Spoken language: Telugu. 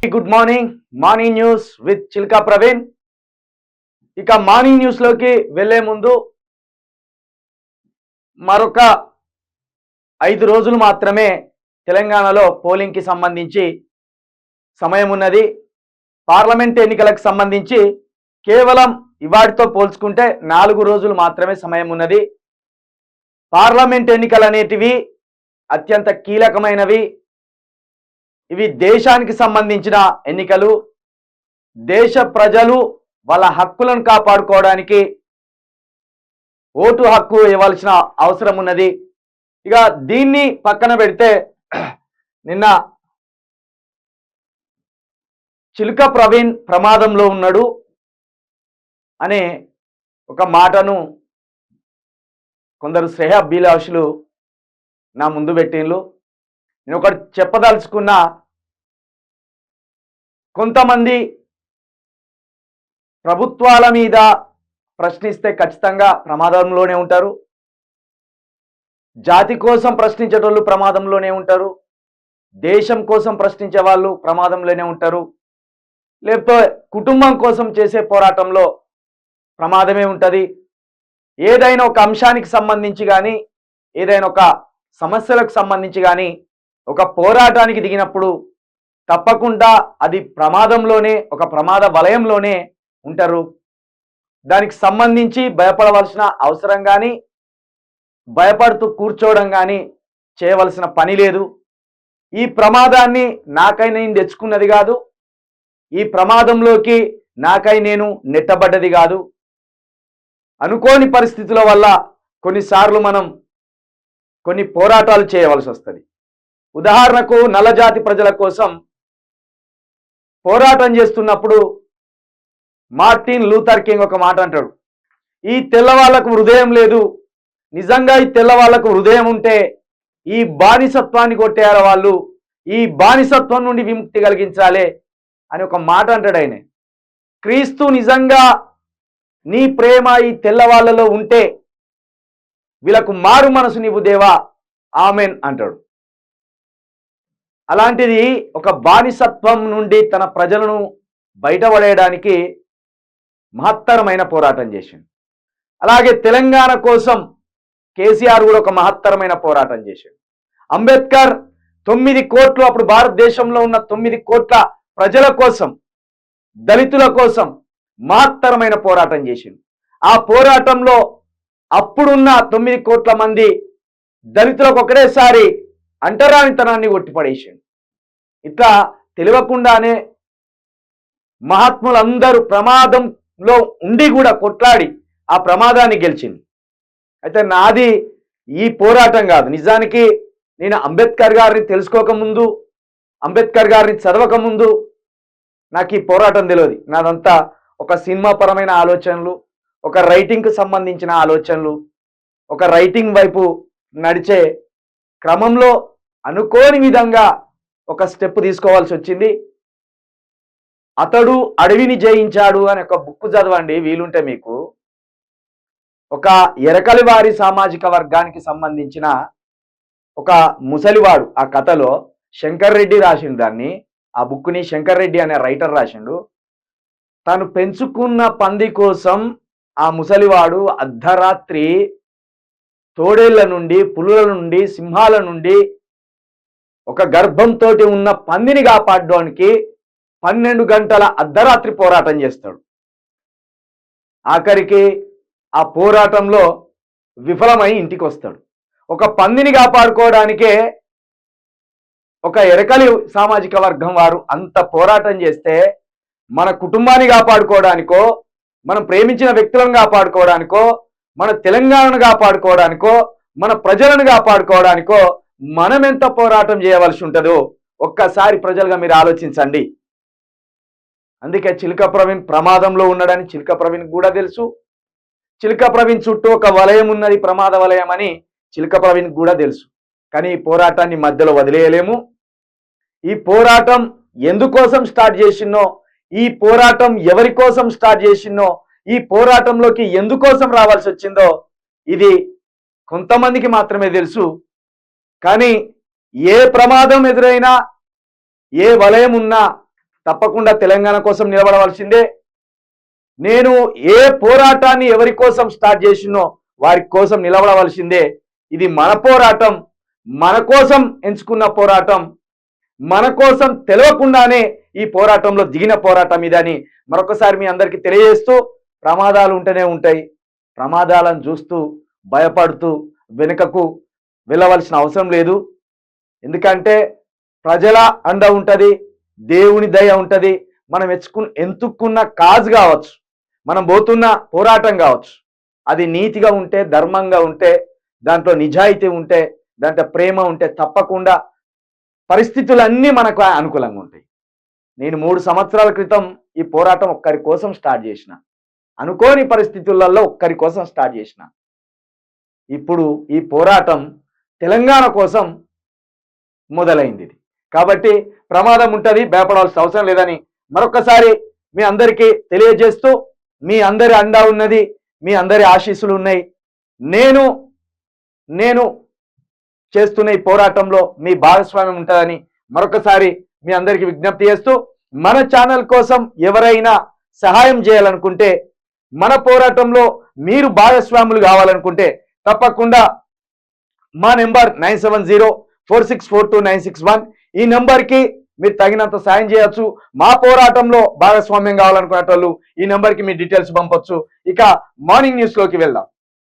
Good morning news with Chilka Praveen. ఇక మార్నింగ్ న్యూస్ లోకి వెళ్లే ముందు మరొక 5 రోజులు మాత్రమే తెలంగాణలో పోలింగ్ కి సంబంధించి సమయం ఉన్నది. పార్లమెంట్ ఎన్నికలకు సంబంధించి కేవలం ఇవాటితో పోల్చుకుంటే 4 రోజులు మాత్రమే సమయం ఉన్నది. పార్లమెంట్ ఎన్నికలు అనేటివి అత్యంత కీలకమైనవి. ఇవి దేశానికి సంబంధించిన ఎన్నికలు. దేశ ప్రజలు వాళ్ళ హక్కులను కాపాడుకోవడానికి ఓటు హక్కు ఇవ్వాల్సిన అవసరం ఉన్నది. ఇక దీన్ని పక్కన పెడితే నిన్న చిలుక ప్రవీణ్ ప్రమాదంలో ఉన్నాడు అనే ఒక మాటను కొందరు శ్రేయాభిలాషులు నా ముందు పెట్టిండ్రు. నేను ఒకటి చెప్పదలుచుకున్న, కొంతమంది ప్రభుత్వాల మీద ప్రశ్నిస్తే ఖచ్చితంగా ప్రమాదంలోనే ఉంటారు. జాతి కోసం ప్రశ్నించేటోళ్ళు ప్రమాదంలోనే ఉంటారు. దేశం కోసం ప్రశ్నించే వాళ్ళు ప్రమాదంలోనే ఉంటారు. లేకపోతే కుటుంబం కోసం చేసే పోరాటంలో ప్రమాదమే ఉంటుంది. ఏదైనా ఒక అంశానికి సంబంధించి కానీ, ఏదైనా ఒక సమస్యలకు సంబంధించి కానీ ఒక పోరాటానికి దిగినప్పుడు తప్పకుండా అది ప్రమాదంలోనే, ఒక ప్రమాద వలయంలోనే ఉంటారు. దానికి సంబంధించి భయపడవలసిన అవసరం కానీ, భయపడుతూ కూర్చోవడం కానీ చేయవలసిన పని లేదు. ఈ ప్రమాదాన్ని నాకై నేను తెచ్చుకున్నది కాదు. ఈ ప్రమాదంలోకి నాకై నేను నెట్టబడ్డది కాదు. అనుకోని పరిస్థితుల వల్ల కొన్నిసార్లు మనం కొన్ని పోరాటాలు చేయవలసి వస్తుంది. ఉదాహరణకు నల్లజాతి ప్రజల కోసం పోరాటం చేస్తున్నప్పుడు మార్టిన్ లూథర్ కింగ్ ఒక మాట అంటాడు, ఈ తెల్లవాళ్లకు హృదయం లేదు, నిజంగా ఈ తెల్లవాళ్లకు హృదయం ఉంటే ఈ బానిసత్వాన్ని కొట్టేయాలి, వాళ్ళు ఈ బానిసత్వం నుండి విముక్తి కలిగించాలి అని ఒక మాట అంటాడు ఆయన. క్రీస్తు నిజంగా నీ ప్రేమ ఈ తెల్లవాళ్లలో ఉంటే వీళ్ళకు మారు మనసు నీవు దేవా, ఆమెన్ అంటాడు. అలాంటిది ఒక బానిసత్వం నుండి తన ప్రజలను బయటపడేయడానికి మహత్తరమైన పోరాటం చేసిండు. అలాగే తెలంగాణ కోసం కేసీఆర్ కూడా ఒక మహత్తరమైన పోరాటం చేశాడు. అంబేద్కర్ 9 కోట్లు, అప్పుడు భారతదేశంలో ఉన్న 9 కోట్ల ప్రజల కోసం, దళితుల కోసం మహత్తరమైన పోరాటం చేసిండు. ఆ పోరాటంలో అప్పుడున్న 9 కోట్ల మంది దళితులకు ఒకటేసారి అంటరానితనాన్ని కొట్టిపడేసిండు. ఇట్లా తెలియకుండానే మహాత్ములందరూ ప్రమాదంలో ఉండి కూడా కొట్లాడి ఆ ప్రమాదాన్ని గెలిచింది. అయితే నాది ఈ పోరాటం కాదు. నిజానికి నేను అంబేద్కర్ గారిని తెలుసుకోకముందు, అంబేద్కర్ గారిని చదవకముందు నాకు ఈ పోరాటం తెలియదు. నాదంతా ఒక సినిమా పరమైన ఆలోచనలు, ఒక రైటింగ్కి సంబంధించిన ఆలోచనలు, ఒక రైటింగ్ వైపు నడిచే క్రమంలో అనుకోని విధంగా ఒక స్టెప్ తీసుకోవాల్సి వచ్చింది. అతడు అడవిని జయించాడు అని ఒక బుక్ చదవండి వీలుంటే మీకు. ఒక ఎరకలివారి సామాజిక వర్గానికి సంబంధించిన ఒక ముసలివాడు, ఆ కథలో శంకర్ రెడ్డి రాసిండు దాన్ని. ఆ బుక్ని శంకర్ రెడ్డి అనే రైటర్ రాసిండు. తను పెంచుకున్న పంది కోసం ఆ ముసలివాడు అర్ధరాత్రి తోడేళ్ల నుండి, పులుల నుండి, సింహాల నుండి ఒక గర్భంతో ఉన్న పందిని కాపాడడానికి 12 గంటల అర్ధరాత్రి పోరాటం చేస్తాడు. ఆఖరికి ఆ పోరాటంలో విఫలమై ఇంటికి వస్తాడు. ఒక పందిని కాపాడుకోవడానికే ఒక ఎరకలి సామాజిక వర్గం వారు అంత పోరాటం చేస్తే, మన కుటుంబాన్ని కాపాడుకోవడానికో, మనం ప్రేమించిన వ్యక్తులను కాపాడుకోవడానికో, మన తెలంగాణను కాపాడుకోవడానికో, మన ప్రజలను కాపాడుకోవడానికో మనం ఎంత పోరాటం చేయవలసి ఉంటుందో ఒక్కసారి ప్రజలుగా మీరు ఆలోచించండి. అందుకే చిలుక ప్రవీణ్ ప్రమాదంలో ఉన్నాడని చిలుక ప్రవీణ్ కూడా తెలుసు. చిలుక ప్రవీణ్ చుట్టూ ఒక వలయం ఉన్నది, ప్రమాద వలయం అని చిలుక ప్రవీణ్ కూడా తెలుసు. కానీ ఈ పోరాటాన్ని మధ్యలో వదిలేయలేము. ఈ పోరాటం ఎందుకోసం స్టార్ట్ చేసినో, ఈ పోరాటం ఎవరి కోసం స్టార్ట్ చేసినో, ఈ పోరాటంలోకి ఎందుకోసం రావాల్సి వచ్చిందో ఇది కొంతమందికి మాత్రమే తెలుసు. కానీ ఏ ప్రమాదం ఎదురైనా, ఏ వలయం ఉన్నా తప్పకుండా తెలంగాణ కోసం నిలబడవలసిందే. నేను ఏ పోరాటాన్ని ఎవరి కోసం స్టార్ట్ చేసినో వారి కోసం నిలబడవలసిందే. ఇది మన పోరాటం, మన కోసం ఎంచుకున్న పోరాటం, మన కోసం తెలియకుండానే ఈ పోరాటంలో దిగిన పోరాటం ఇదని మరొకసారి మీ అందరికీ తెలియజేస్తూ, ప్రమాదాలు ఉంటూనే ఉంటాయి. ప్రమాదాలను చూస్తూ భయపడుతూ వెనుకకు వెళ్ళవలసిన అవసరం లేదు. ఎందుకంటే ప్రజల అండ ఉంటుంది, దేవుని దయ ఉంటుంది. మనం ఎంచుకున్న కాజ్ కావచ్చు, మనం పోతున్న పోరాటం కావచ్చు, అది నీతిగా ఉంటే, ధర్మంగా ఉంటే, దాంట్లో నిజాయితీ ఉంటే, దాంట్లో ప్రేమ ఉంటే తప్పకుండా పరిస్థితులన్నీ మనకు అనుకూలంగా ఉంటాయి. నేను 3 సంవత్సరాల క్రితం ఈ పోరాటం ఒక్కరి కోసం స్టార్ట్ చేసిన, అనుకోని పరిస్థితులలో ఒక్కరి కోసం స్టార్ట్ చేసిన. ఇప్పుడు ఈ పోరాటం తెలంగాణ కోసం మొదలైంది. కాబట్టి ప్రమాదం ఉంటుంది, భయపడాల్సిన అవసరం లేదని మరొకసారి మీ అందరికీ తెలియజేస్తూ, మీ అందరి అండా ఉన్నది, మీ అందరి ఆశీస్సులు ఉన్నాయి. నేను చేస్తున్న ఈ పోరాటంలో మీ భాగస్వామ్యం ఉంటుందని మరొకసారి మీ అందరికీ విజ్ఞప్తి చేస్తూ, మన ఛానల్ కోసం ఎవరైనా సహాయం చేయాలనుకుంటే, మన పోరాటంలో మీరు భాగస్వాములు కావాలనుకుంటే తప్పకుండా మా నెంబర్ 9704642961 ఈ నెంబర్కి మీరు తగినంత సాయం చేయొచ్చు. మా పోరాటంలో భాగస్వామ్యం కావాలనుకునే వాళ్ళు ఈ నెంబర్కి మీ డీటెయిల్స్ పంపొచ్చు. ఇక మార్నింగ్ న్యూస్లోకి వెళ్దాం.